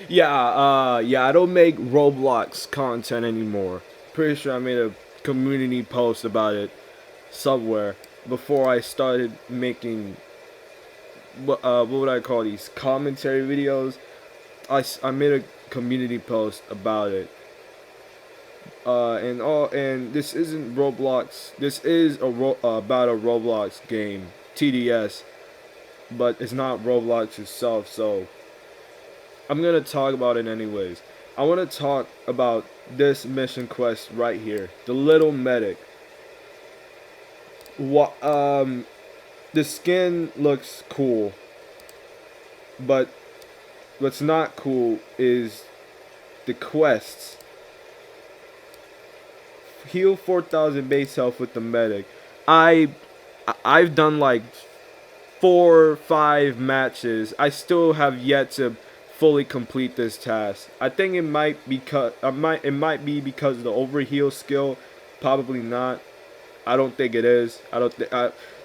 Yeah, I don't make Roblox content anymore. Pretty sure I made a community post about it somewhere before I started making what would I call these commentary videos. I made a community post about it. And this isn't Roblox. This is about a Roblox game, TDS, but it's not Roblox itself. So I'm gonna talk about it anyways. I want to talk about this mission quest right here, the little medic. What the skin looks cool, but what's not cool is the quests. Heal 4,000 base health with the medic. I I've done like 4 or 5 matches. I still have yet to fully complete this task. I think it might be because of the overheal skill. Probably not. I don't think it is. I don't think.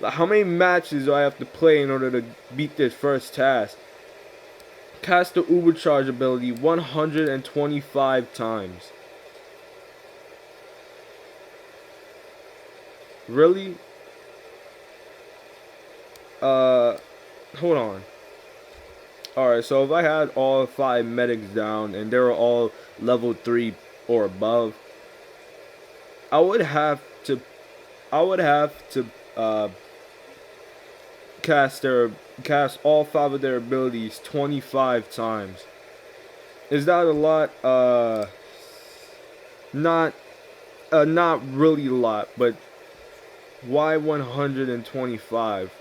How many matches do I have to play in order to beat this first task? Cast the Uber Charge ability 125 times. Really? Uh, Hold on. Alright, so if I had all 5 medics down and they were all level 3 or above, I would have to I would have to cast their cast all 5 of their abilities 25 times. Is that a lot? Not not really a lot, but why 125?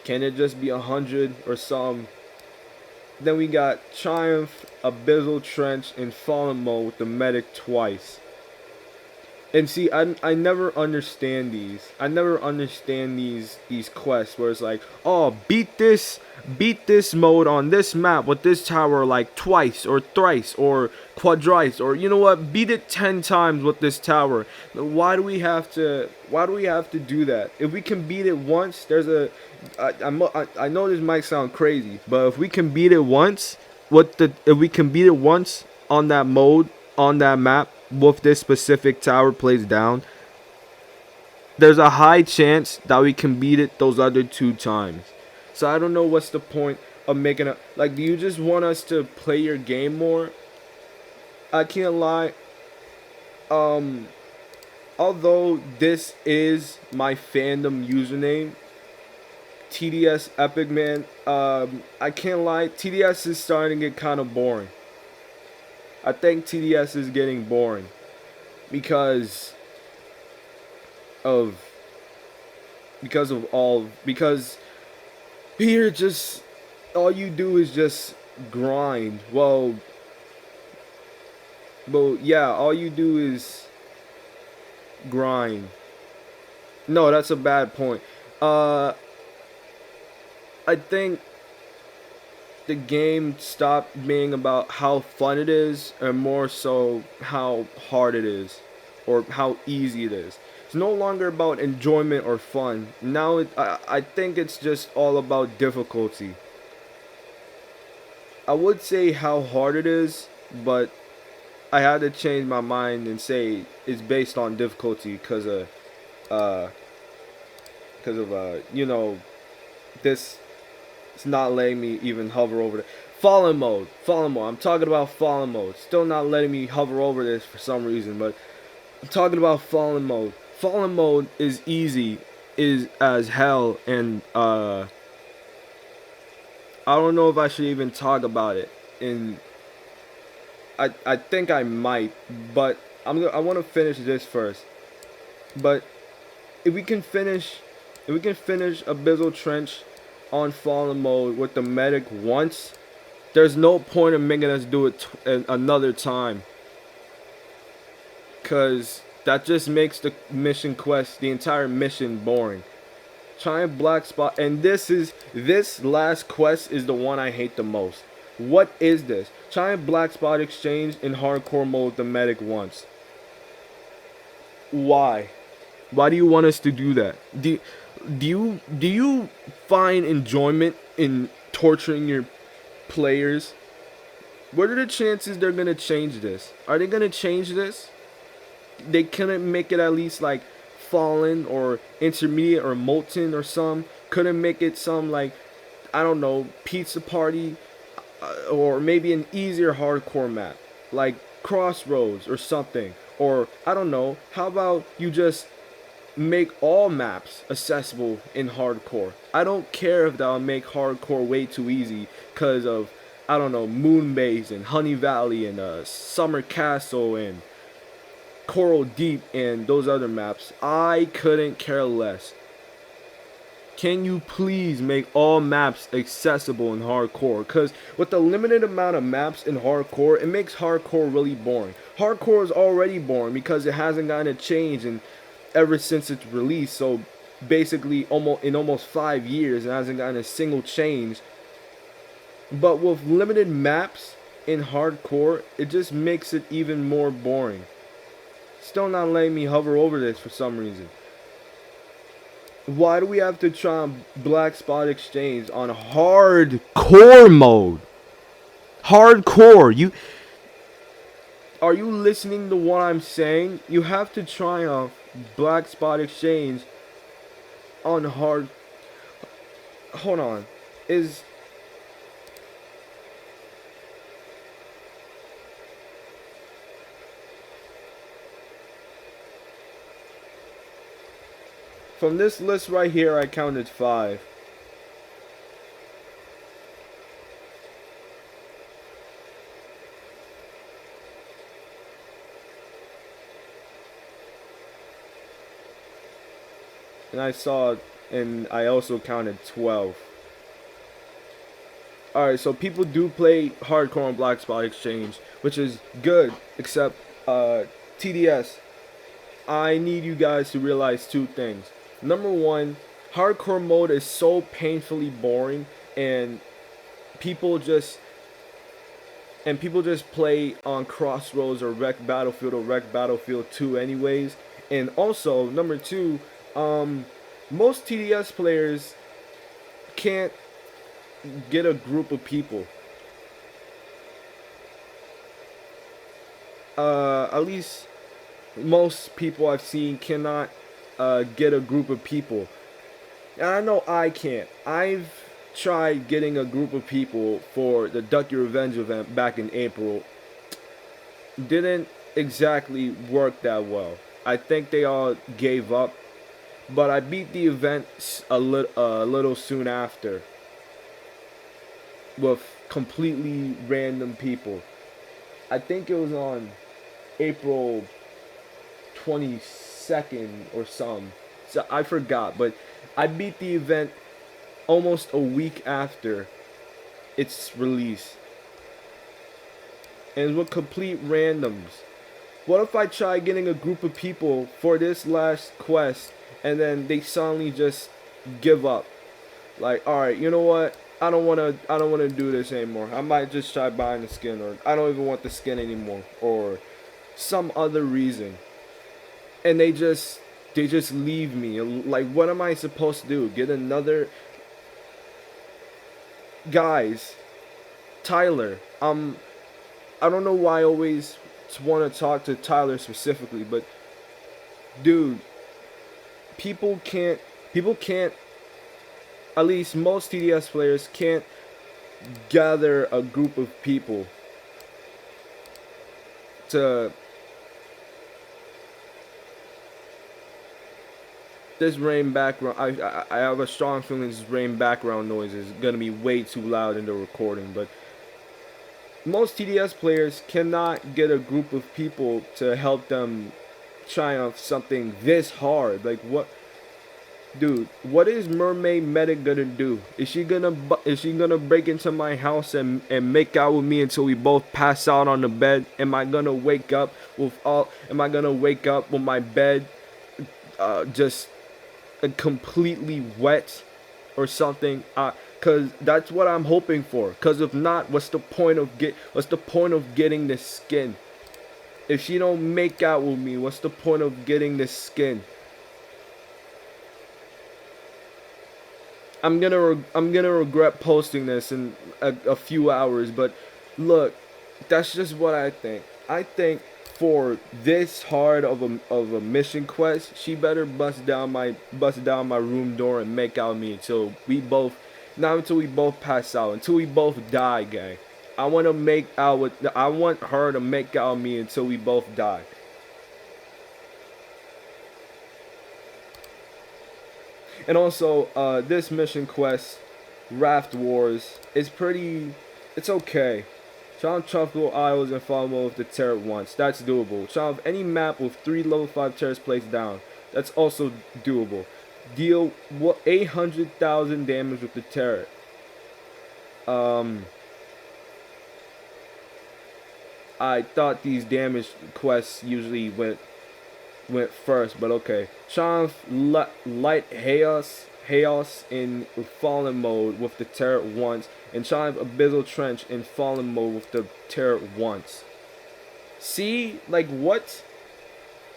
Can it just be 100 or some? Then we got Triumph, Abyssal Trench, and Fallen Mode with the medic twice. And see, I never understand these. I never understand these quests where it's like, oh, beat this mode on this map with this tower like twice or thrice or quadrice, or you know what, beat it 10 times with this tower. Why do we have to do that? If we can beat it once, I know this might sound crazy, but if we can beat it once, if we can beat it once on that mode, on that map, with this specific tower plays down, there's a high chance that we can beat it those other 2 times. So I don't know what's the point of making a, like, do you just want us to play your game more? I can't lie. Um, Although this is my fandom username, TDS Epic Man. I can't lie. TDS is starting to get kind of boring. I think TDS is getting boring because of because here just all you do is just grind. Well, yeah, all you do is grind. No, that's a bad point. Uh, I think the game stopped being about how fun it is and more so how hard it is or how easy it is. It's no longer about enjoyment or fun. Now I think it's just all about difficulty. I would say how hard it is, but I had to change my mind and say it's based on difficulty uh you know, this it's not letting me even hover over it. Fallen mode. I'm talking about fallen mode. Still not letting me hover over this for some reason, but I'm talking about fallen mode. Fallen mode is easy, is as hell, and I don't know if I should even talk about it. And I think I might, but I want to finish this first. But if we can finish, if we can finish Abyssal Trench on fallen mode with the medic once, there's no point in making us do it another time. Cause that just makes the mission quest, the entire mission, boring. Giant black spot, and this last quest is the one I hate the most. What is this? Giant black spot exchange in hardcore mode the medic once. Why? Why do you want us to do that? Do you find enjoyment in torturing your players. What are the chances they're gonna change this? Are they gonna change this? They couldn't make it at least like fallen or intermediate or molten or some. Couldn't make it some like, I don't know, pizza party, or maybe an easier hardcore map like Crossroads or something. Or I don't know. How about you just make all maps accessible in hardcore? I don't care if that'll make hardcore way too easy because of, I don't know, Moonbase and Honey Valley and Summer Castle and Coral Deep and those other maps. I couldn't care less. Can you please make all maps accessible in hardcore? Because with the limited amount of maps in hardcore, it makes hardcore really boring. Hardcore is already boring because it hasn't gotten a change in ever since its release. So basically, almost 5 years, it hasn't gotten a single change. But with limited maps in hardcore, it just makes it even more boring. Still not letting me hover over this for some reason. Why do we have to try on Black Spot Exchange on hardcore mode? Hardcore. Are you listening to what I'm saying? You have to try off Black Spot Exchange on hard. Hold on. Is from this list right here, I counted 5. And I also counted 12. Alright, so people do play hardcore on Black Spot Exchange, which is good, except TDS. I need you guys to realize 2 things. Number 1, hardcore mode is so painfully boring, and people just play on Crossroads or Wreck Battlefield or Wreck Battlefield 2 anyways. And also, number 2, most TDS players can't get a group of people. At least most people I've seen cannot get a group of people. And I know I can't. I've tried getting a group of people for the Duck Your Revenge event back in April. Didn't exactly work that well. I think they all gave up. But I beat the event a little soon after with completely random people. I think it was on April 22nd or some. So I forgot, but I beat the event almost a week after its release. And with complete randoms. What if I try getting a group of people for this last quest and then they suddenly just give up? Like, alright, you know what? I don't wanna do this anymore. I might just try buying the skin, or I don't even want the skin anymore, or some other reason. And they just leave me. Like, what am I supposed to do? Get another guys, Tyler. I don't know why I always want to talk to Tyler specifically, but dude, people can't, at least most TDS players can't gather a group of people to this rain background. I have a strong feeling this rain background noise is gonna be way too loud in the recording, but most TDS players cannot get a group of people to help them triumph something this hard. Like, what, dude? What is Mermaid Medic gonna do? Is she gonna break into my house and make out with me until we both pass out on the bed? Am I gonna wake up with my bed just completely wet or something? Cause that's what I'm hoping for. Cause if not, what's the point of getting this skin? If she don't make out with me, what's the point of getting this skin? I'm gonna regret posting this in a few hours, but look, that's just what I think. I think for this hard of a mission quest, she better bust down my room door and make out me until we both, not until we both pass out, until we both die, gang. I want her to make out me until we both die. And also, this mission quest, Raft Wars, is pretty. It's okay. Challenge tropical isles and fall in love with the turret once. That's doable. Challenge any map with 3 level 5 turrets placed down. That's also doable. Deal 800,000 damage with the turret. Um, I thought these damage quests usually went first, but okay. Challenge light chaos in fallen mode with the turret once, and challenge abyssal trench in fallen mode with the turret once. See, like what?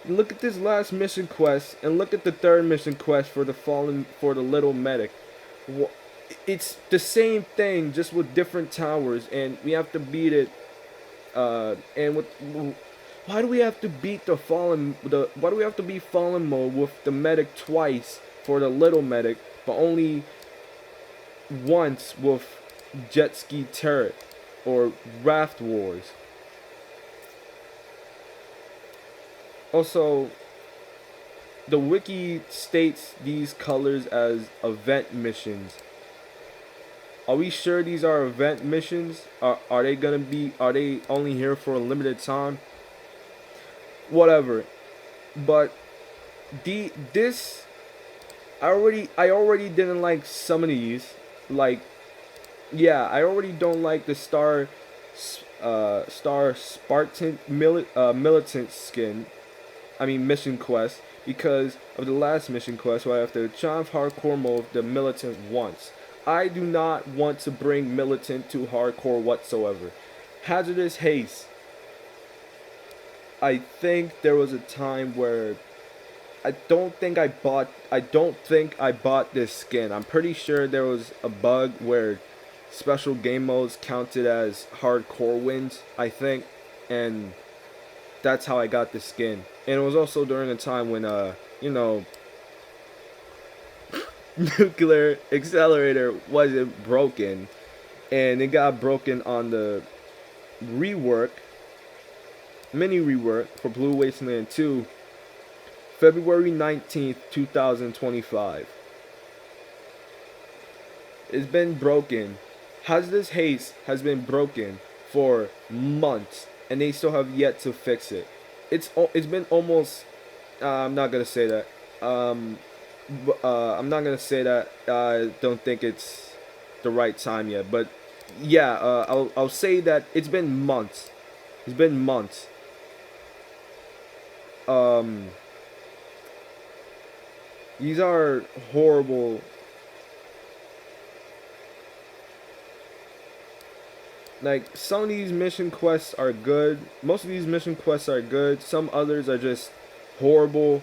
Look at this last mission quest, and look at the third mission quest for the little medic. It's the same thing, just with different towers, and we have to beat it. And with why do we have to beat why do we have to beat fallen mode with the medic twice for the little medic, but only once with jet ski turret or raft wars? Also, the wiki states these colors as event missions. Are we sure these are event missions? Are they gonna be? Are they only here for a limited time? Whatever. But this I already didn't like some of these. Like, yeah, I already don't like the Star Spartan militant skin. I mean mission quest, because of the last mission quest where I have to challenge hardcore mode the militant once. I do not want to bring militant to hardcore whatsoever. Hazardous haste. I think there was a time where I don't think I bought this skin. I'm pretty sure there was a bug where special game modes counted as hardcore wins, I think, and that's how I got the skin. And it was also during a time when nuclear accelerator wasn't broken, and it got broken on the rework, mini rework for Blue Wasteland 2, February 19th, 2025. It's been broken. Hazardous haste has been broken for months, and they still have yet to fix it. It's been almost. I'm not gonna say that. I'm not gonna say that. I don't think it's the right time yet, but yeah, I'll say that it's been months. It's been months. Um, these are horrible. Like, some of these mission quests are good. Most of these mission quests are good. Some others are just horrible.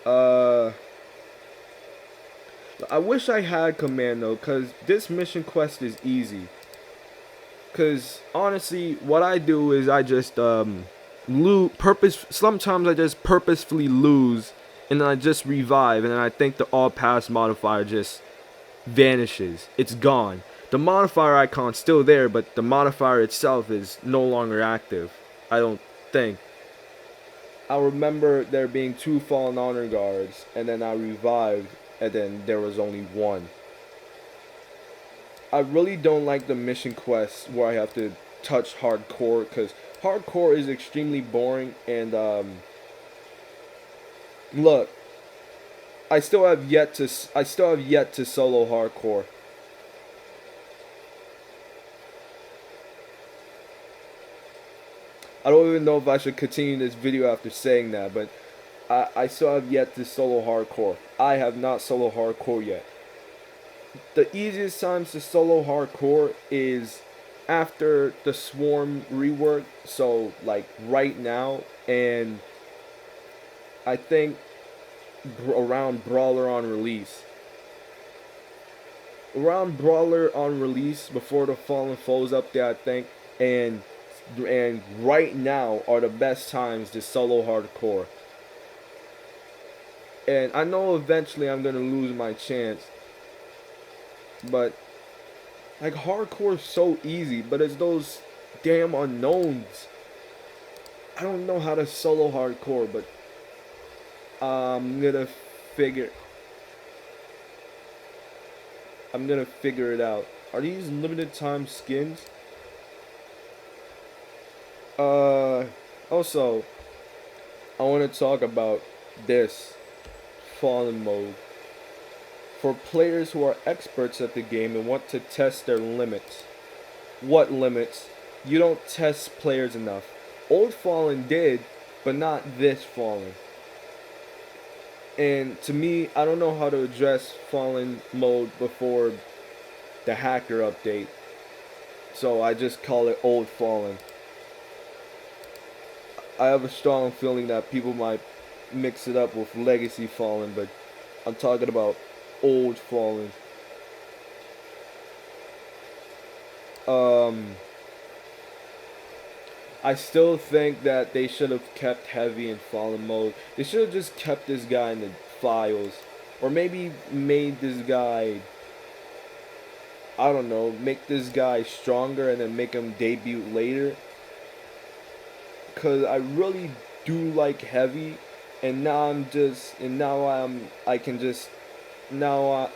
I wish I had Commando, because this mission quest is easy. Because honestly, what I do is I just sometimes I just purposefully lose, and then I just revive, and then I think the all pass modifier just vanishes. It's gone. The modifier icon's still there, but the modifier itself is no longer active, I don't think. I remember there being 2 Fallen Honor guards, and then I revived, and then there was only 1. I really don't like the mission quests where I have to touch hardcore, because hardcore is extremely boring, and look, I still have yet to solo hardcore. I don't even know if I should continue this video after saying that, but I still have yet to solo hardcore. I have not solo hardcore yet. The easiest times to solo hardcore is after the Swarm rework, so like right now, and I think around Brawler on release. around Brawler on release before the Fallen Foes update, I think, and right now are the best times to solo hardcore. And I know eventually I'm gonna lose my chance, but like hardcore is so easy, but it's those damn unknowns. I don't know how to solo hardcore, but I'm gonna figure I'm gonna figure it out. Are these limited time skins? Uh, Also, I want to talk about this Fallen mode for players who are experts at the game and want to test their limits. What limits? You don't test players enough. Old Fallen did, but not this Fallen. And to me, I don't know how to address Fallen mode before the hacker update. So I just call it Old Fallen. I have a strong feeling that people might mix it up with Legacy Fallen, but I'm talking about Old Fallen. Um, I still think that they should have kept Heavy in Fallen mode. They should have just kept this guy in the files, or maybe made this guy, I don't know, make this guy stronger and then make him debut later. Cause I really do like Heavy, and now I can just now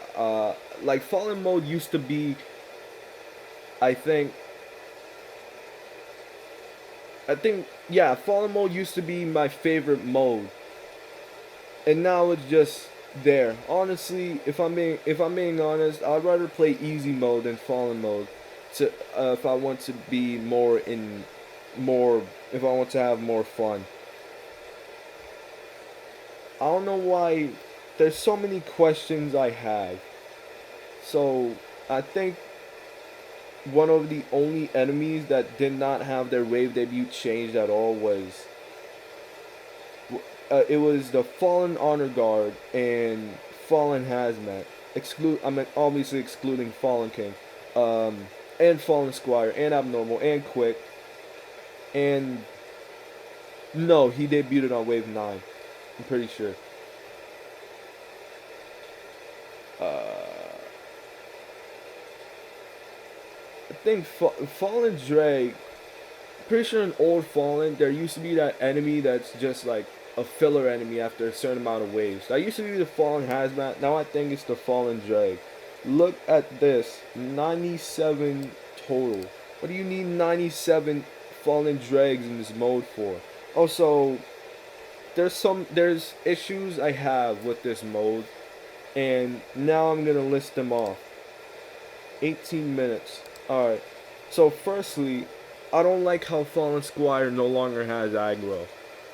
like Fallen mode used to be, I think yeah, Fallen mode used to be my favorite mode, and now it's just there. Honestly, if I'm being honest, I'd rather play easy mode than Fallen mode. To if I want to be more if I want to have more fun. I don't know why there's so many questions I have. So I think one of the only enemies that did not have their wave debut changed at all was it was the Fallen Honor Guard and Fallen Hazmat. Obviously excluding Fallen King, um, and Fallen Squire and Abnormal and Quick, and no, he debuted on Wave 9. I'm pretty sure. Uh, I think Fallen Drake. Pretty sure in Old Fallen there used to be that enemy that's just like a filler enemy after a certain amount of waves. That used to be the Fallen Hazmat. Now I think it's the Fallen Drake. Look at this, 97 total. What do you need 97 Fallen Dregs in this mode for? Also, there's issues I have with this mode, and now I'm gonna list them off. 18 minutes. Alright. So firstly, I don't like how Fallen Squire no longer has aggro.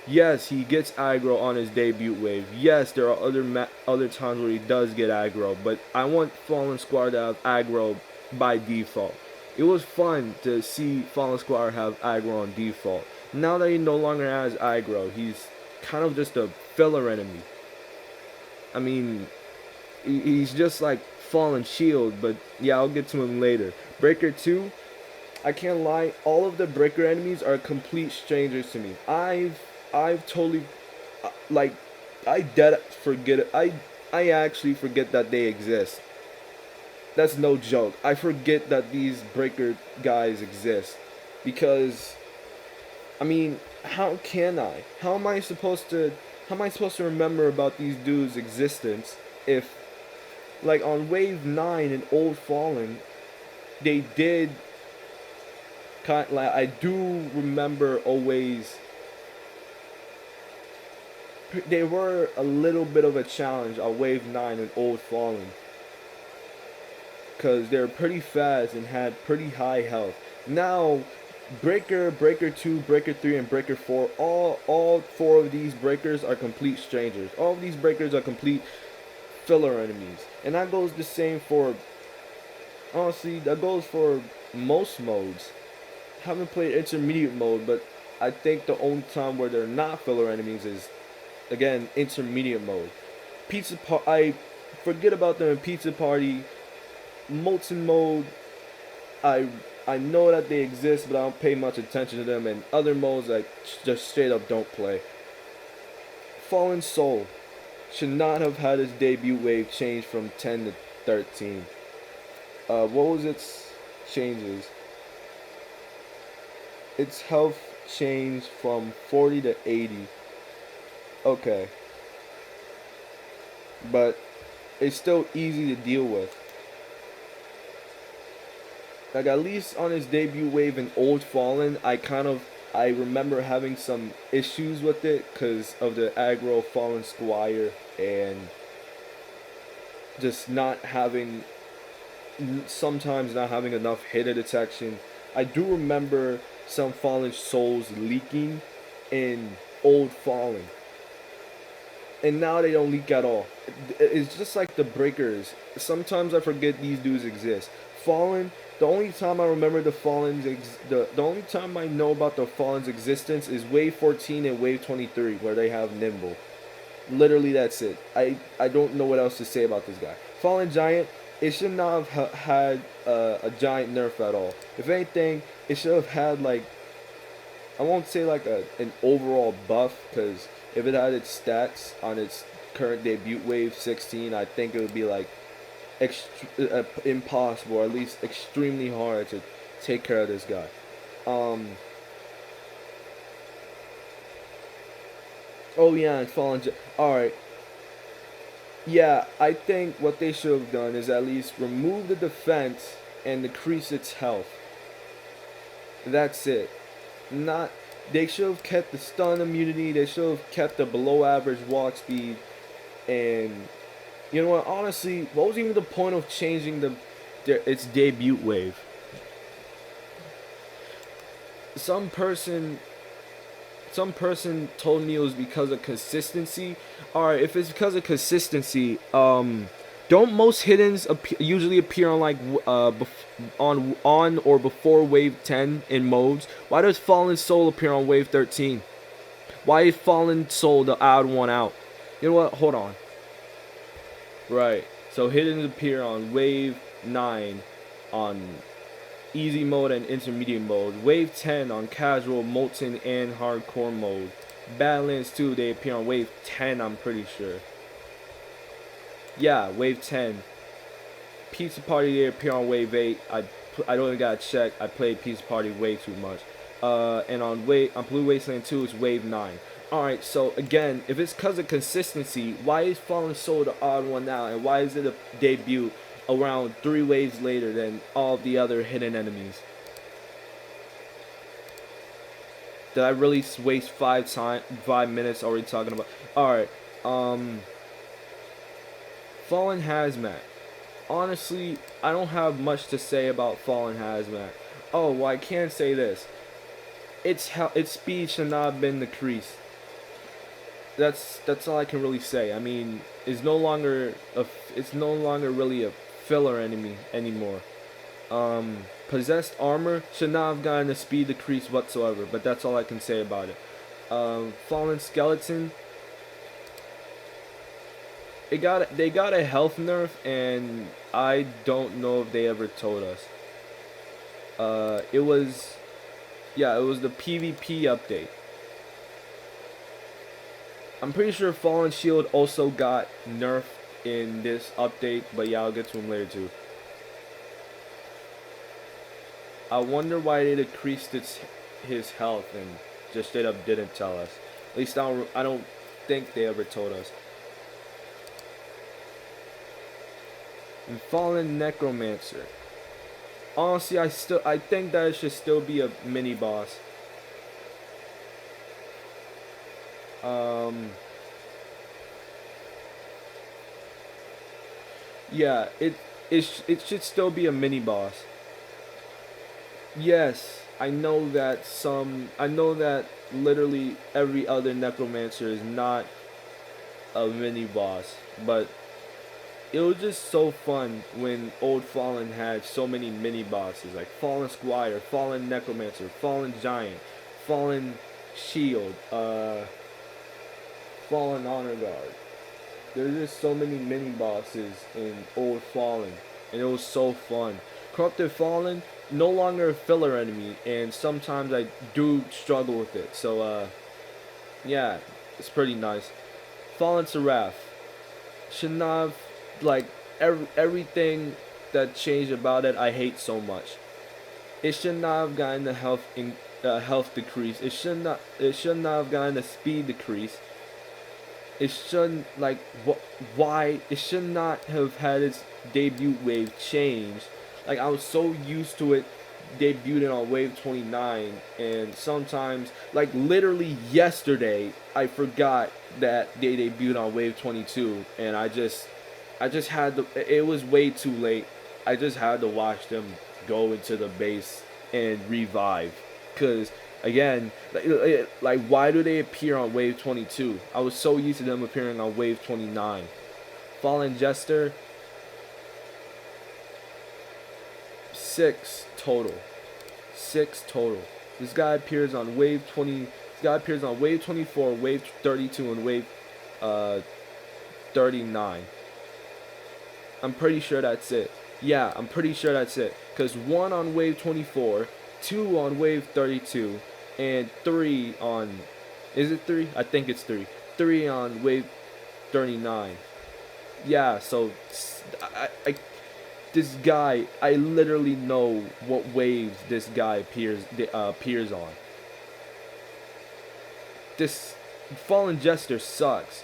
Yes, he gets aggro on his debut wave. Yes, there are other times where he does get aggro, but I want Fallen Squire to have aggro by default. It was fun to see Fallen Squire have aggro on default. Now that he no longer has aggro, he's kind of just a filler enemy. I mean, he's just like Fallen Shield, but yeah, I'll get to him later. Breaker 2, I can't lie, all of the Breaker enemies are complete strangers to me. I've totally like I actually forget that they exist. That's no joke. I forget that these Breaker guys exist because I mean, how can I? How am I supposed to remember about these dudes' existence if like on Wave 9 in Old Fallen, they did kind like I do remember always they were a little bit of a challenge on Wave 9 in Old Fallen because they're pretty fast and had pretty high health. Now, Breaker 2, Breaker 3, and Breaker 4, all four of these breakers are complete strangers. All of these breakers are complete filler enemies. And that goes the same for, honestly, that goes for most modes. I haven't played intermediate mode, but I think the only time where they're not filler enemies is, again, intermediate mode. I forget about them in Pizza Party. Molten mode, I I know that they exist, but I don't pay much attention to them. And other modes I just straight up don't play. Fallen Soul should not have had its debut wave change from 10 to 13. What was its changes? Its health changed from 40 to 80. Okay, but it's still easy to deal with. Like at least on his debut wave in Old Fallen, I remember having some issues with it because of the aggro Fallen Squire and just not having sometimes not having enough hit detection. I do remember some Fallen Souls leaking in Old Fallen, and now they don't leak at all. It's just like the breakers. Sometimes I forget these dudes exist. Fallen. The only time I remember the only time I know about the Fallen's existence is Wave 14 and Wave 23, where they have Nimble. Literally, that's it. I don't know what else to say about this guy. Fallen Giant. It should not have had a giant nerf at all. If anything, it should have had like, I won't say like an overall buff, because if it had its stats on its current debut wave 16, I think it would be like impossible, or at least extremely hard to take care of this guy. Um, oh yeah, and Alright, yeah, I think what they should have done is at least remove the defense and decrease its health. That's it. Not They should have kept the stun immunity. They should have kept the below average walk speed. And you know what? Honestly, what was even the point of changing its debut wave? Some person some person told me it was because of consistency. All right, if it's because of consistency, don't most hiddens usually appear on like on or before wave 10 in modes? Why does Fallen Soul appear on wave 13? Why is Fallen Soul the odd one out? You know what? Hold on. Right. So hiddens appear on wave 9 on easy mode and intermediate mode. Wave 10 on casual, molten, and hardcore mode. Badlands 2, they appear on wave 10, I'm pretty sure. Yeah, wave 10. Pizza Party, they appear on wave 8. I don't even gotta check. I played Pizza Party way too much. And on Blue Wasteland 2, it's wave 9. Alright, so again, if it's because of consistency, why is Fallen Soul the odd one out? And why is it a debut around 3 waves later than all the other hidden enemies? Did I really waste 5 minutes already talking about? Alright, Fallen Hazmat. Honestly, I don't have much to say about Fallen Hazmat. Oh, well, I can say this. Its speed should not have been decreased. That's all I can really say. I mean, it's no longer really a filler enemy anymore. Possessed armor should not have gotten a speed decrease whatsoever, but that's all I can say about it. Fallen Skeleton, they got a health nerf, and I don't know if they ever told us. It was the PvP update. I'm pretty sure Fallen Shield also got nerfed in this update, but yeah, I'll get to him later too. I wonder why they decreased his health and just straight up didn't tell us. At least I don't think they ever told us. And Fallen Necromancer. Honestly, I think that it should still be a mini boss. Yeah, it should still be a mini boss. Yes, I know that literally every other necromancer is not a mini boss, but it was just so fun when Old Fallen had so many mini bosses like Fallen Squire, Fallen Necromancer, Fallen Giant, Fallen Shield, Fallen Honor Guard. There's just so many mini bosses in Old Fallen, and it was so fun. Corrupted Fallen, no longer a filler enemy, and sometimes I do struggle with it. So yeah, it's pretty nice. Fallen Seraph, Shanav, like everything that changed about it, I hate so much. It should not have gotten the health decrease. It should not. It should not have gotten the speed decrease. It shouldn't like why. It should not have had its debut wave changed. Like I was so used to it debuting on wave 29, and sometimes like literally yesterday I forgot that they debuted on wave 22, and I just had to. It was way too late. I just had to watch them go into the base and revive, cause again, like why do they appear on wave 22? I was so used to them appearing on wave 29. Fallen Jester, 6 total, 6 total. This guy appears on wave 20. This guy appears on wave 24, wave 32, and wave 39. I'm pretty sure that's it. Yeah, I'm pretty sure that's it. Because 1 on wave 24, 2 on wave 32, and 3 on. Is it 3? I think it's 3. 3 on wave 39. Yeah, so. This guy, I literally know what waves this guy appears on. This Fallen Jester sucks.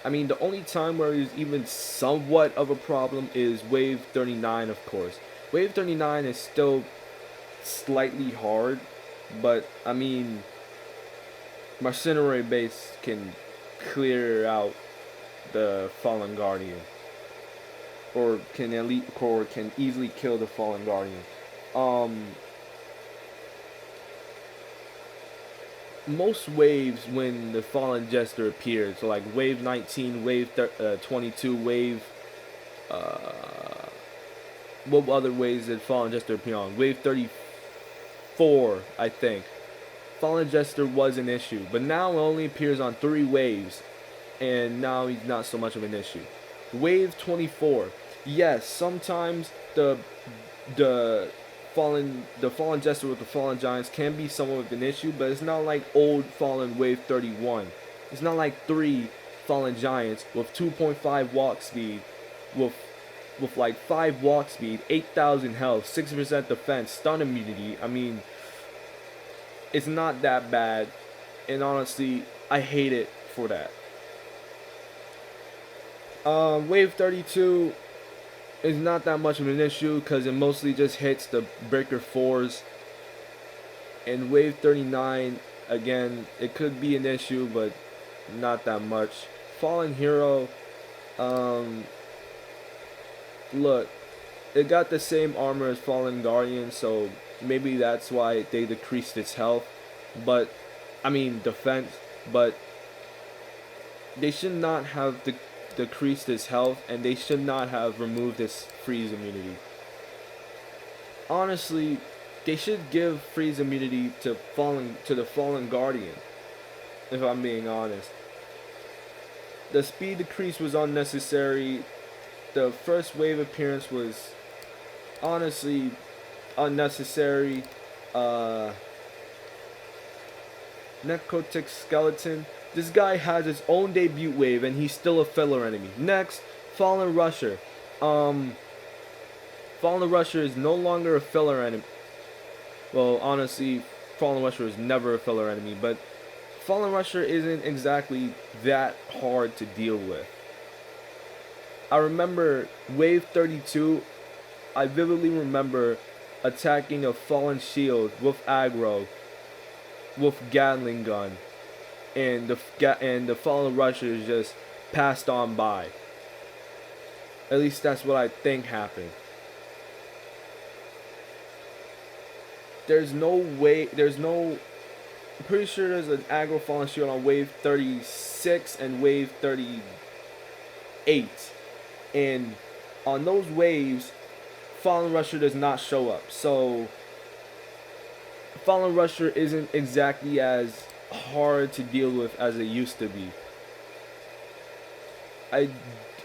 I mean, the only time where he's even somewhat of a problem is wave 39, of course. Wave 39 is still slightly hard, but I mean, Mercenary base can clear out the Fallen Guardian, or can easily kill the Fallen Guardian. Most waves when the Fallen Jester appears, so like wave 19, wave 22, wave what other waves did Fallen Jester appear on? Wave 34, I think. Fallen Jester was an issue, but now it only appears on 3 waves, and now he's not so much of an issue. Wave 24, yes, sometimes the Fallen Jester with the Fallen Giants can be somewhat of an issue, but it's not like old Fallen Wave 31. It's not like 3 Fallen Giants with 2.5 walk speed, with like 5 walk speed, 8,000 health, 6% defense, stun immunity. I mean, it's not that bad, and honestly, I hate it for that. Wave 32 is not that much of an issue because it mostly just hits the breaker 4s. And wave 39, again, it could be an issue, but not that much. Fallen Hero, look, it got the same armor as Fallen Guardian, so maybe that's why they decreased its health. But, I mean, defense, but they should not have decreased his health, and they should not have removed his freeze immunity. Honestly, they should give freeze immunity to the Fallen Guardian, if I'm being honest. The speed decrease was unnecessary. The first wave appearance was honestly unnecessary. Necrotic Skeleton. This guy has his own debut wave, and he's still a filler enemy. Next, Fallen Rusher. Fallen Rusher is no longer a filler enemy. Well, honestly, Fallen Rusher is never a filler enemy, but Fallen Rusher isn't exactly that hard to deal with. I remember wave 32, I vividly remember attacking a Fallen Shield with aggro, with Gatling gun, and the Fallen Rusher just passed on by. At least that's what I think happened. I'm pretty sure there's an aggro Fallen Shield on wave 36 and wave 38. And on those waves, Fallen Rusher does not show up. So, Fallen Rusher isn't exactly as hard to deal with as it used to be.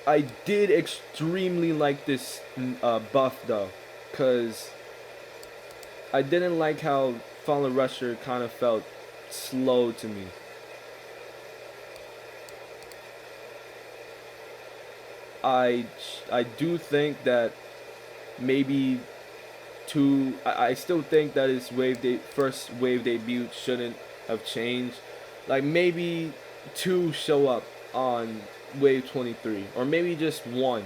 I did extremely like this buff though, cause I didn't like how Fallen Rusher kind of felt slow to me. I I do think that maybe I still think that his first wave debut shouldn't have changed. Like maybe two show up on wave 23 or maybe just one.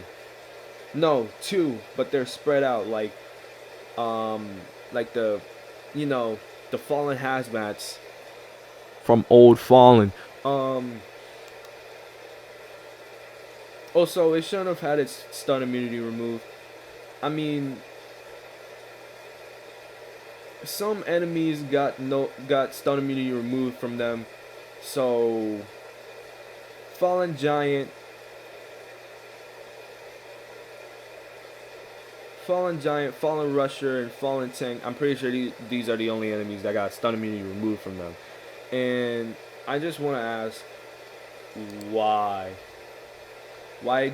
No, two, but they're spread out um like you know the fallen hazmats from old fallen. Um Also, it shouldn't have had its stun immunity removed. I mean, some enemies got stun immunity removed from them. So Fallen Giant, Fallen Rusher, and Fallen Tank. I'm pretty sure these are the only enemies that got stun immunity removed from them. And I just want to ask, why? Why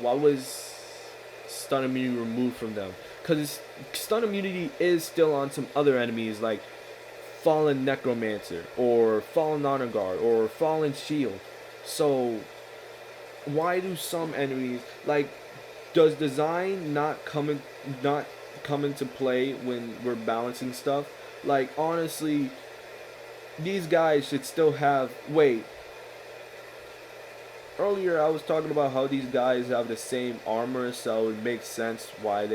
was stun immunity removed from them? Because stun immunity is still on some other enemies like Fallen Necromancer or Fallen Honor Guard or Fallen Shield. So why do some enemies like does design not come into play when we're balancing stuff? Like honestly, these guys should still have wait. Earlier I was talking about how these guys have the same armor, so it makes sense why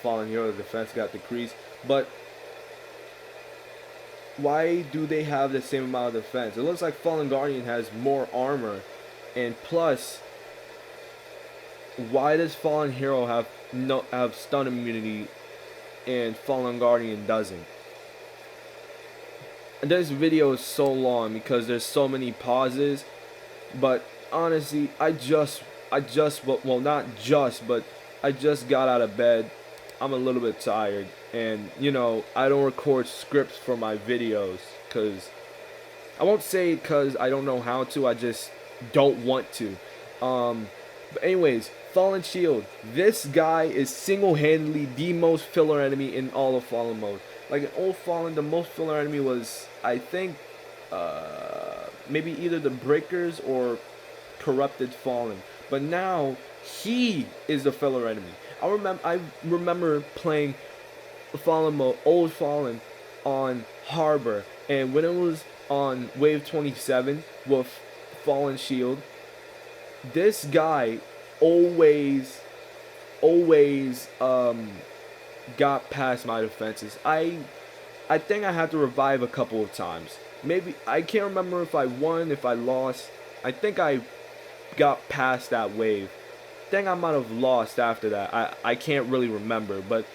Fallen Hero's defense got decreased. But why do they have the same amount of defense? It looks like Fallen Guardian has more armor, and plus, why does Fallen Hero have stun immunity and Fallen Guardian doesn't? And this video is so long because there's so many pauses, but honestly, well not just, but I just got out of bed. I'm a little bit tired, and I don't record scripts for my videos because I won't say because I don't know how to. I just don't want to. But anyways, Fallen Shield. This guy is single-handedly the most filler enemy in all of Fallen mode. Like in old Fallen, the most filler enemy was I think maybe either the Breakers or Corrupted Fallen. But now he is the filler enemy. I remember playing Fallen mode, old Fallen, on Harbor, and when it was on Wave 27 with Fallen Shield, this guy always, always got past my defenses. I think I had to revive a couple of times. Maybe I can't remember if I won, if I lost. I think I got past that wave. I think I might have lost after that. I can't really remember, but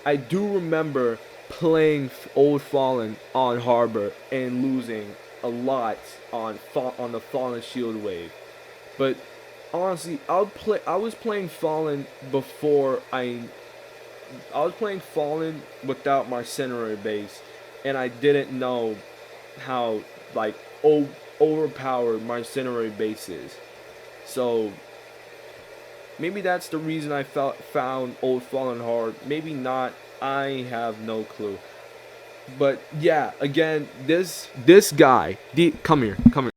I do remember playing Old Fallen on Harbor and losing a lot on the Fallen Shield wave. But honestly, I was playing Fallen before I was playing Fallen without my Mercenary base, and I didn't know how like overpowered my Mercenary base is. So maybe that's the reason I found Old Fallen hard. Maybe not. I have no clue. But yeah, again, this guy, come here, come here.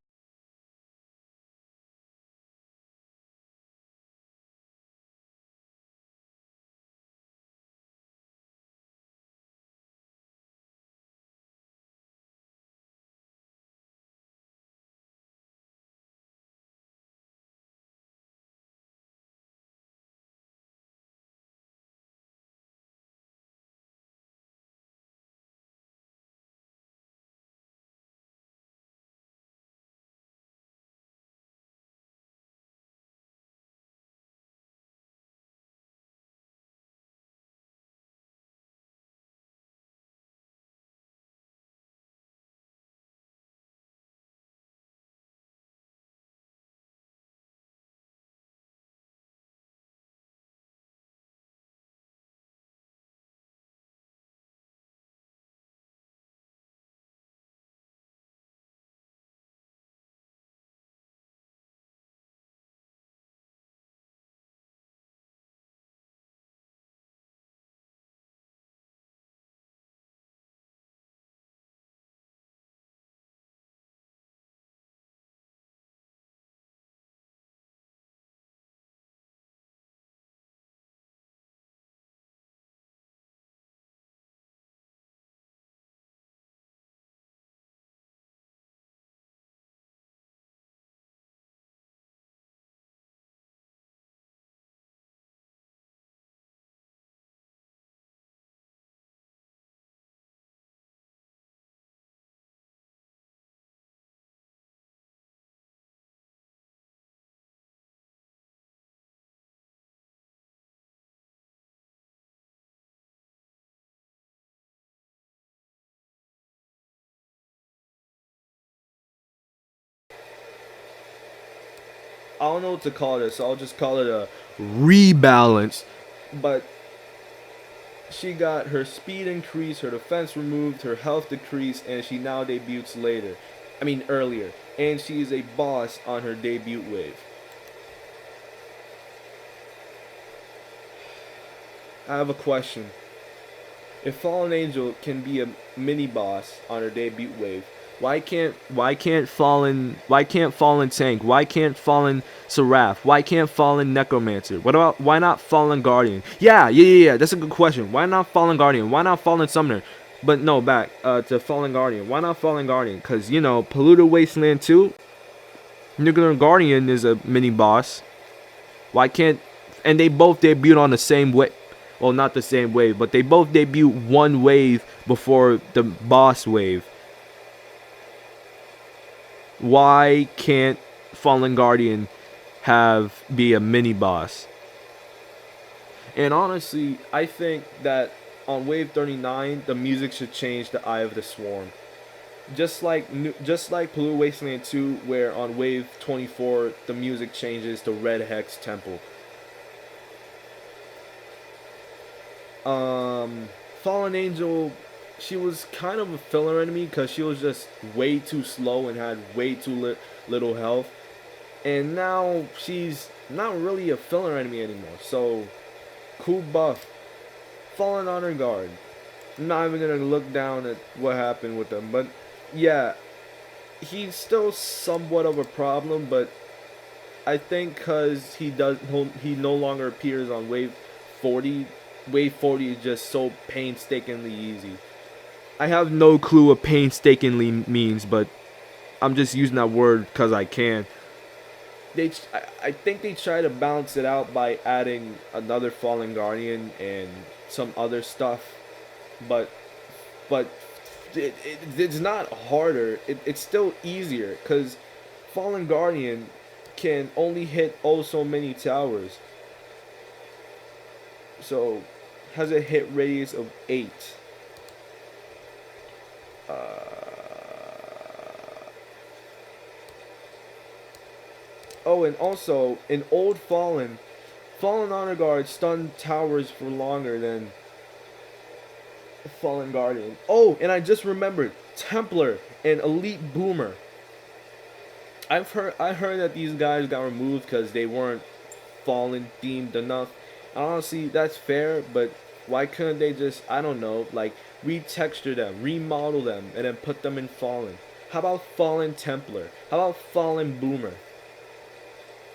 I don't know what to call this, so I'll just call it a rebalance. But she got her speed increased, her defense removed, her health decreased, and she now debuts later. I mean earlier. And she is a boss on her debut wave. I have a question. If Fallen Angel can be a mini boss on her debut wave, why can't Fallen Tank? Why can't Fallen Seraph? Why can't Fallen Necromancer? Why not Fallen Guardian? Yeah. That's a good question. Why not Fallen Guardian? Why not Fallen Summoner? But no, back to Fallen Guardian. Why not Fallen Guardian? Cause Polluted Wasteland 2, Nuclear Guardian is a mini boss. Why can't? And they both debuted on the same way. Well, not the same wave, but they both debut one wave before the boss wave. Why can't Fallen Guardian be a mini boss? And honestly, I think that on wave 39, the music should change to Eye of the Swarm. Just like Polluted Wasteland 2, where on wave 24 the music changes to Red Hex Temple. Fallen Angel, she was kind of a filler enemy because she was just way too slow and had way too little health. And now she's not really a filler enemy anymore. So, cool buff. Fallen Honor Guard. I'm not even gonna look down at what happened with them, but yeah, he's still somewhat of a problem. But I think because he no longer appears on wave 40. Wave 40 is just so painstakingly easy. I have no clue what painstakingly means, but I'm just using that word because I can. I think they try to balance it out by adding another Fallen Guardian and some other stuff, but but it's not harder. It's still easier because Fallen Guardian can only hit oh so many towers. So has a hit radius of 8. Oh, and also in Old Fallen, Fallen Honor Guard stunned towers for longer than Fallen Guardian. Oh, and I just remembered Templar and Elite Boomer. I heard that these guys got removed because they weren't Fallen themed enough. Honestly, that's fair, but why couldn't they just, I don't know, like retexture them, remodel them, and then put them in Fallen? How about Fallen Templar? How about Fallen Boomer?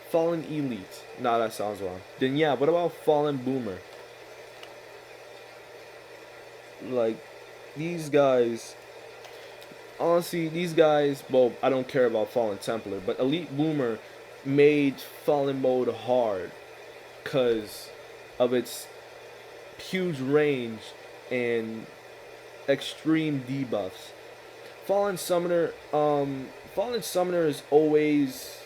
Fallen Elite. Nah, that sounds wrong. Then yeah, what about Fallen Boomer? Like, these guys, honestly, well, I don't care about Fallen Templar, but Elite Boomer made Fallen mode hard because of its huge range and extreme debuffs. Fallen Summoner, Fallen Summoner is always,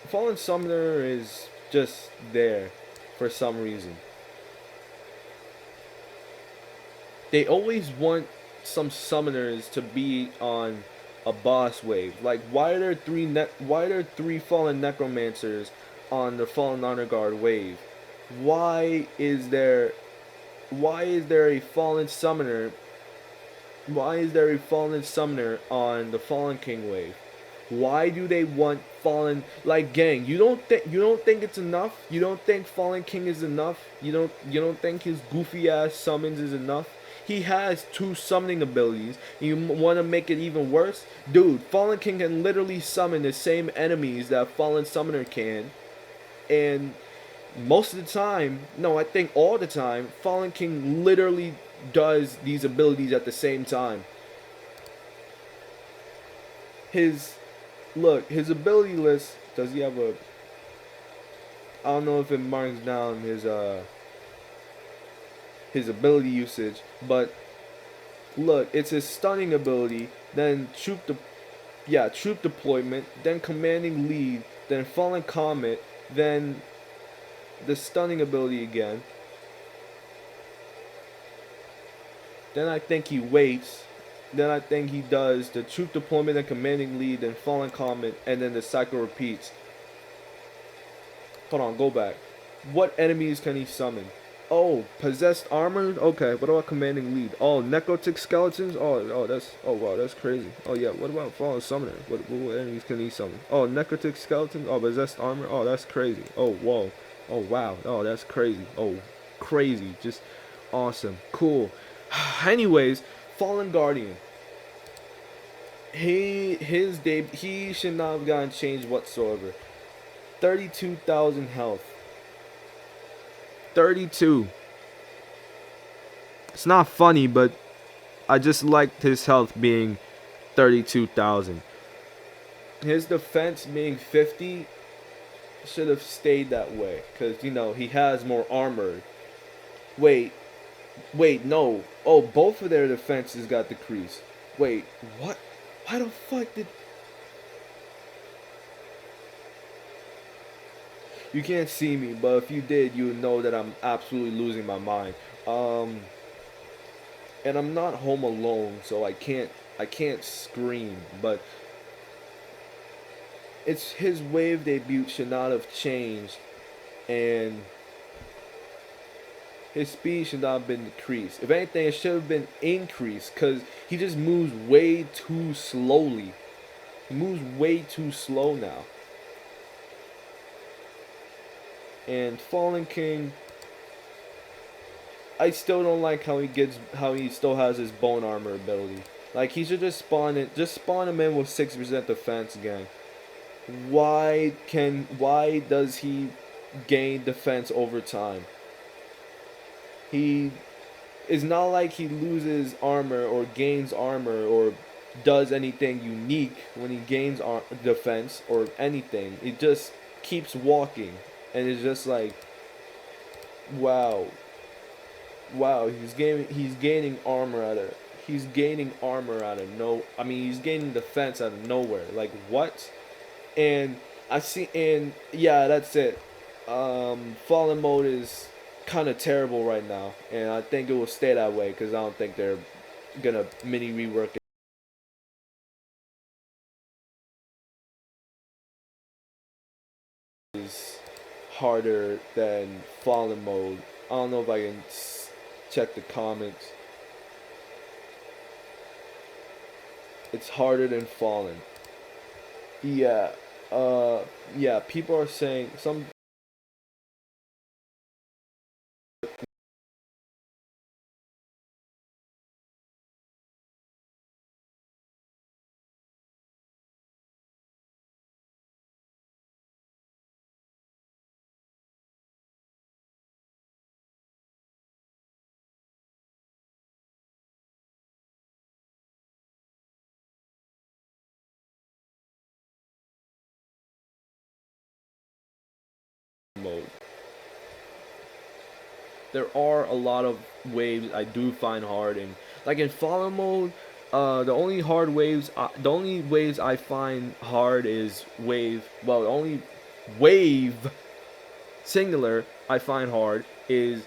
Fallen Summoner is just there for some reason. They always want some summoners to be on a boss wave. Like, why are there three Fallen Necromancers on the Fallen Honor Guard wave? Why is there a Fallen Summoner? Why is there a Fallen Summoner on the Fallen King wave? Why do they want Fallen, like, gang? You don't think it's enough? You don't think Fallen King is enough? You don't think his goofy ass summons is enough? He has 2 summoning abilities. You want to make it even worse? Dude, Fallen King can literally summon the same enemies that Fallen Summoner can. And most of the time, no, I think all the time, Fallen King literally does these abilities at the same time. His his ability list, does he have a, I don't know if it marks down his ability usage, but look, it's his stunning ability, then troop deployment, then commanding lead, then fallen comet, then the stunning ability again. Then I think he waits. Then I think he does the troop deployment and commanding lead, then fallen comet, and then the cycle repeats. Hold on, go back. What enemies can he summon? Oh, possessed armor. Okay. What about commanding lead? Oh, necrotic skeletons. Oh, that's. Oh, wow, that's crazy. Oh yeah. What about fallen summoner? What enemies can he summon? Oh, necrotic skeletons. Oh, possessed armor. Oh, that's crazy. Oh, whoa. Oh, wow. Oh, that's crazy. Oh, crazy. Just awesome. Cool. Anyways, fallen guardian. He should not have gotten changed whatsoever. 32,000 health. 32. It's not funny, but I just liked his health being 32,000. His defense being 50 should have stayed that way because, he has more armor. Wait, no. Oh, both of their defenses got decreased. Wait, what? Why the fuck did. You can't see me, but if you did, you would know that I'm absolutely losing my mind. Um, and I'm not home alone, so I can't scream, but it's his wave debut should not have changed, and his speed should not have been decreased. If anything, it should have been increased because he just moves way too slowly. He moves way too slow now. And Fallen King, I still don't like how he still has his bone armor ability. Like he should just spawn him in with 6% defense again. Why does he gain defense over time? He It's not like he loses armor or gains armor or does anything unique when he gains defense or anything. It just keeps walking, and it's just like, wow, he's gaining armor out of he's gaining armor out of no. I mean, he's gaining defense out of nowhere. Like what? And yeah, that's it. Fallen mode is kind of terrible right now, and I think it will stay that way because I don't think they're gonna mini rework it. Is harder than fallen mode. I don't know if I can check the comments. It's harder than fallen. Yeah. Yeah. People are saying some. 'Mode. There are a lot of waves I do find hard, and like in fallen mode, the only waves I find hard is wave. Well, the only wave singular I find hard is,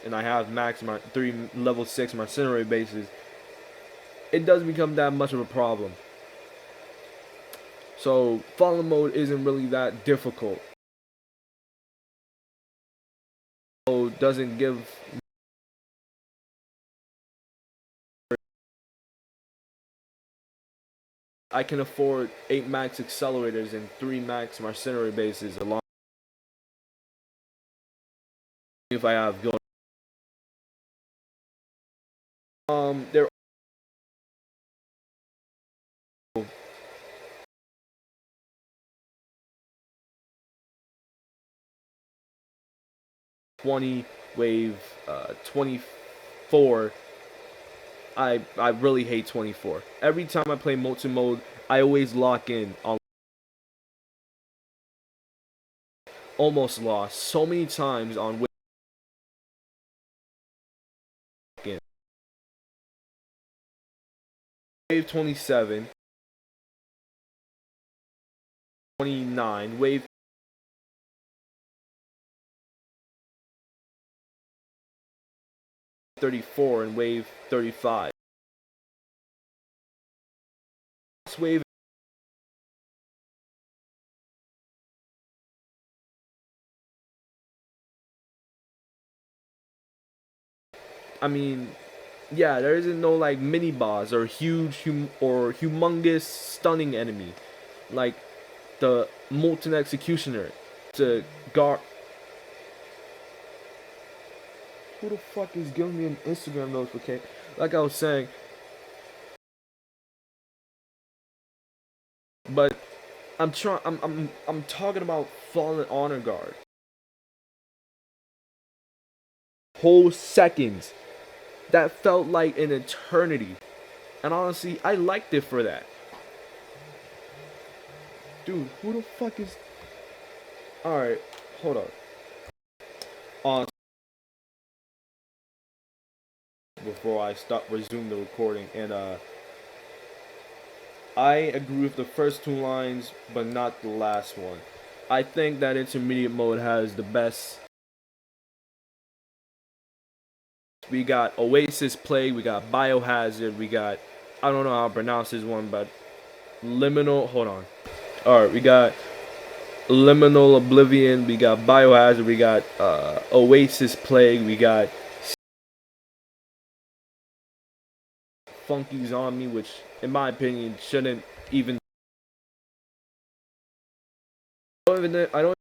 and I have max my 3 level 6 mercenary bases. It doesn't become that much of a problem. So fallen mode isn't really that difficult. So doesn't give. I can afford 8 max accelerators and 3 max mercenary bases along if I have going. There 20 wave 24. I really hate 24. Every time I play Molten mode, I always lock in on. Almost lost so many times on wave 27, 29, wave 34 and wave 35. This wave, I mean, yeah, there isn't no like mini boss or humongous stunning enemy like the Molten Executioner to guard. Who the fuck is giving me an Instagram notification? Like I was saying, but I'm talking about Fallen Honor Guard. Whole seconds that felt like an eternity, and honestly, I liked it for that. Dude, who the fuck is? All right, hold up. Before I resume the recording, and I agree with the first two lines, but not the last one. I think that intermediate mode has the best. We got Oasis Plague, we got Biohazard, we got, I don't know how to pronounce this one, but Liminal. Hold on. All right, we got Liminal Oblivion, we got Biohazard, we got Oasis Plague, we got Funky Zombie, which in my opinion shouldn't even. I don't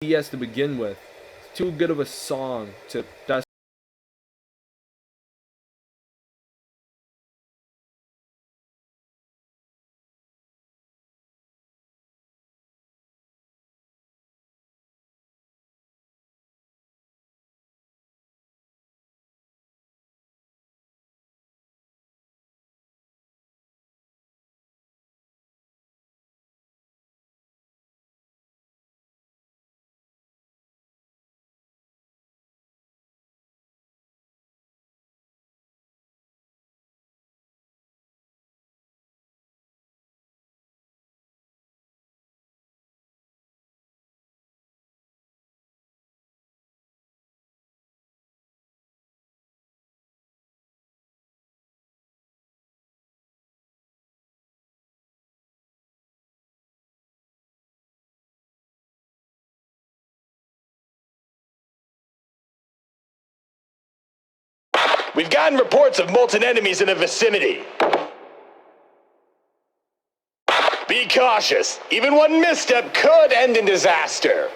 yes to begin with. It's too good of a song to that's We've gotten reports of molten enemies in the vicinity. Be cautious. Even one misstep could end in disaster.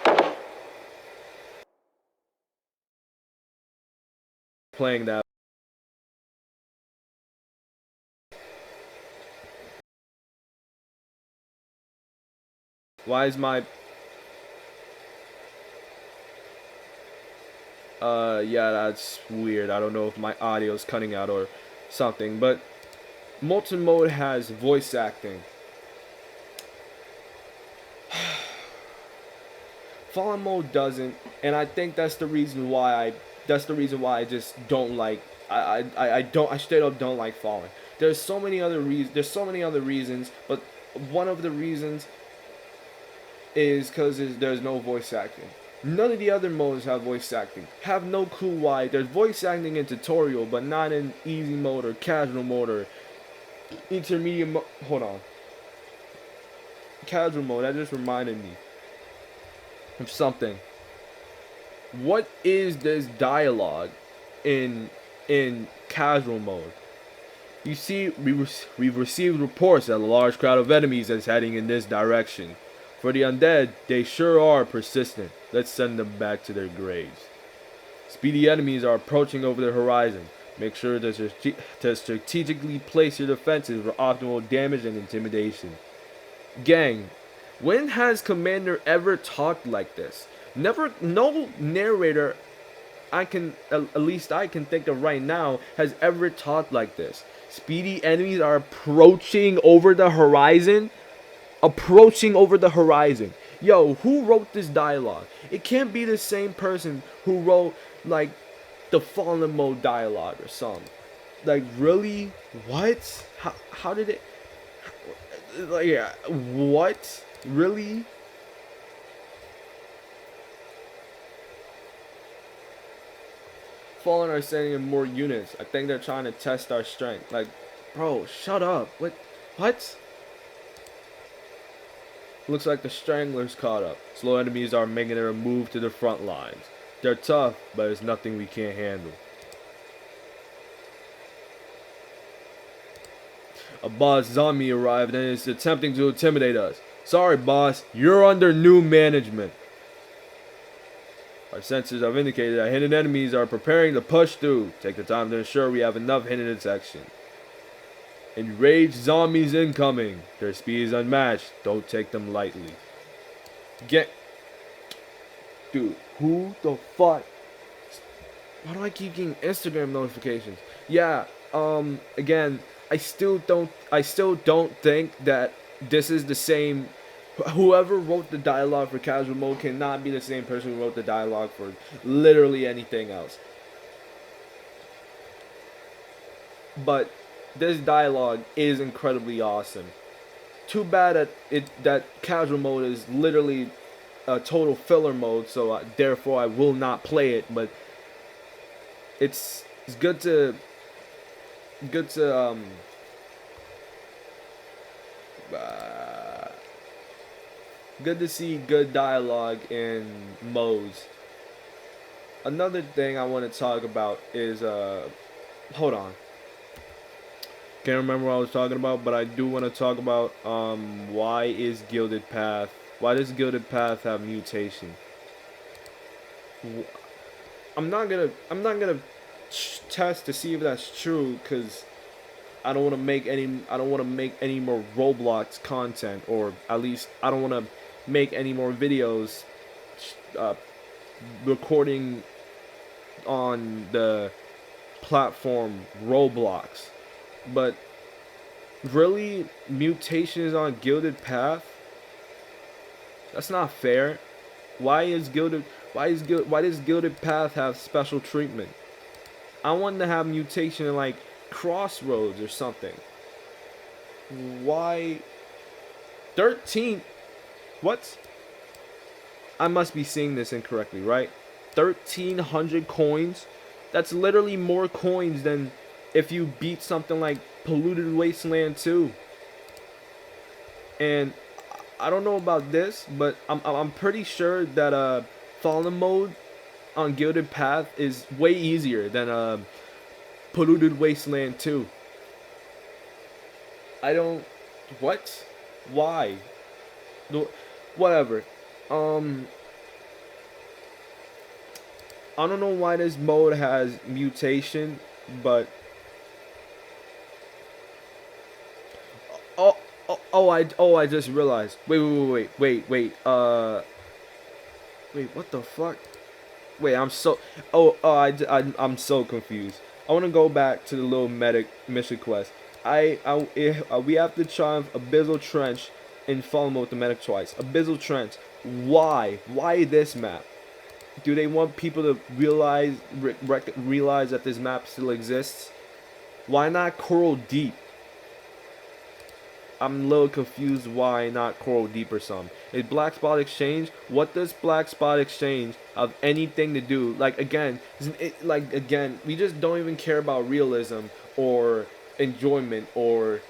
playing that. Why is my yeah, that's weird. I don't know if my audio is cutting out or something, but Molten Mode has voice acting. Fallen Mode doesn't, and I think that's the reason why I just don't like I straight up don't like Fallen. There's so many other reasons, but one of the reasons is because there's no voice acting. None of the other modes have voice acting. Have no clue why. There's voice acting in tutorial, but not in easy mode or casual mode or intermediate mode. Hold on. Casual mode, that just reminded me of something. What is this dialogue in casual mode? You see, we've received reports that a large crowd of enemies is heading in this direction. For the undead, they sure are persistent. Let's send them back to their graves. Speedy enemies are approaching over the horizon. Make sure to strategically place your defenses for optimal damage and intimidation. Gang, when has Commander ever talked like this? Never. No narrator at least I can think of right now has ever talked like this. Speedy enemies are approaching over the horizon. Approaching over the horizon. Yo, who wrote this dialogue? It can't be the same person who wrote like the Fallen Mode dialogue or something. Like really? What? How did it? Like yeah, what? Really? Fallen are sending in more units. I think they're trying to test our strength. Like, bro, shut up. What? Looks like the Stranglers caught up. Slow enemies are making their move to the front lines. They're tough, but there's nothing we can't handle. A boss zombie arrived and is attempting to intimidate us. Sorry, boss, you're under new management. Our sensors have indicated that hidden enemies are preparing to push through. Take the time to ensure we have enough hidden detection. Enraged zombies incoming. Their speed is unmatched. Don't take them lightly. Dude, who the fuck? Why do I keep getting Instagram notifications? Yeah, again, I still don't think that this is the same. Whoever wrote the dialogue for casual mode cannot be the same person who wrote the dialogue for literally anything else. But this dialogue is incredibly awesome. Too bad that casual mode is literally a total filler mode, so therefore I will not play it. But it's good to good to see good dialogue in modes. Another thing I want to talk about is hold on. Can't remember what I was talking about, but I do want to talk about why does Gilded Path have mutation? I'm not gonna test to see if that's true, because I don't want to make any more Roblox content, or at least I don't want to make any more videos recording on the platform Roblox. But really, mutations on Gilded Path? That's not fair. Why does Gilded Path have special treatment? I want to have mutation in like Crossroads or something. Why 13? What? I must be seeing this incorrectly, right? 1,300 coins? That's literally more coins than if you beat something like Polluted Wasteland 2. And I don't know about this, but I'm pretty sure that Fallen mode on Gilded Path is way easier than Polluted Wasteland 2. I don't... What? Why? Whatever. I don't know why this mode has mutation, but... I just realized. Wait, what the fuck? Wait, I'm so so confused. I want to go back to the little medic mission quest. We have to triumph Abyssal Trench in Fallen mode with the medic twice. Abyssal Trench. Why? Why this map? Do they want people to realize that this map still exists? Why not Coral Deep? I'm a little confused why not Coral Deep or something. Is Black Spot Exchange? What does Black Spot Exchange have anything to do? Like again, we just don't even care about realism or enjoyment or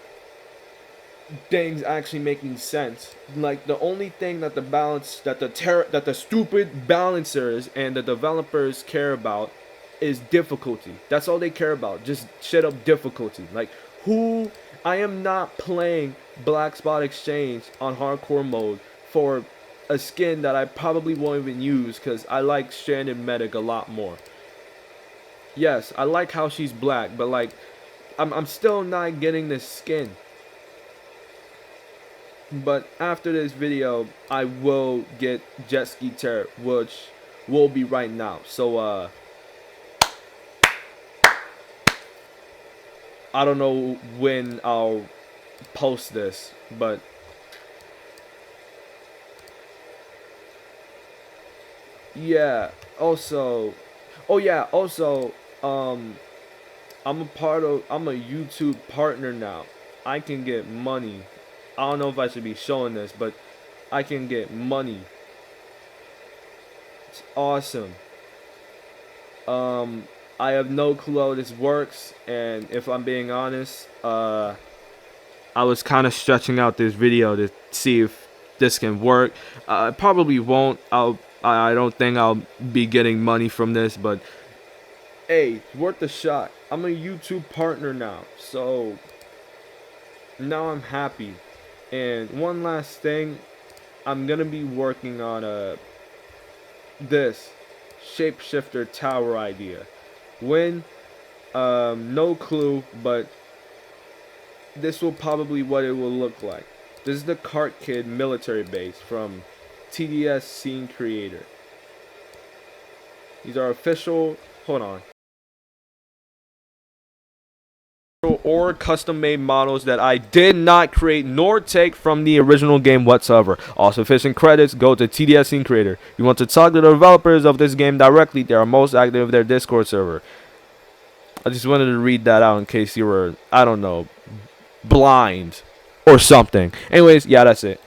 things actually making sense. Like the only thing that the stupid balancers and the developers care about is difficulty. That's all they care about. Just straight up difficulty. Like who? I am not playing Black Spot Exchange on hardcore mode for a skin that I probably won't even use, because I like Stranded Medic a lot more. Yes, I like how she's black, but like I'm still not getting this skin. But after this video, I will get Jet Ski Turret, which will be right now. So I don't know when I'll post this, but yeah. Also, I'm a YouTube partner now. I can get money. I don't know if I should be showing this, but I can get money. It's awesome. I have no clue how this works, and if I'm being honest, I was kind of stretching out this video to see if this can work. I probably won't. I don't think I'll be getting money from this, but hey, it's worth a shot. I'm a YouTube partner now, so now I'm happy. And one last thing, I'm gonna be working on this shapeshifter tower idea. When no clue, but this will probably what it will look like. This is the Cart Kid military base from TDS Scene Creator. These are official, hold on, or custom made models that I did not create nor take from the original game whatsoever. All sufficient credits go to TDS Scene Creator. If you want to talk to the developers of this game directly, they are most active in their Discord server. I just wanted to read that out in case you were, I don't know, blind or something. Anyways, yeah, that's it.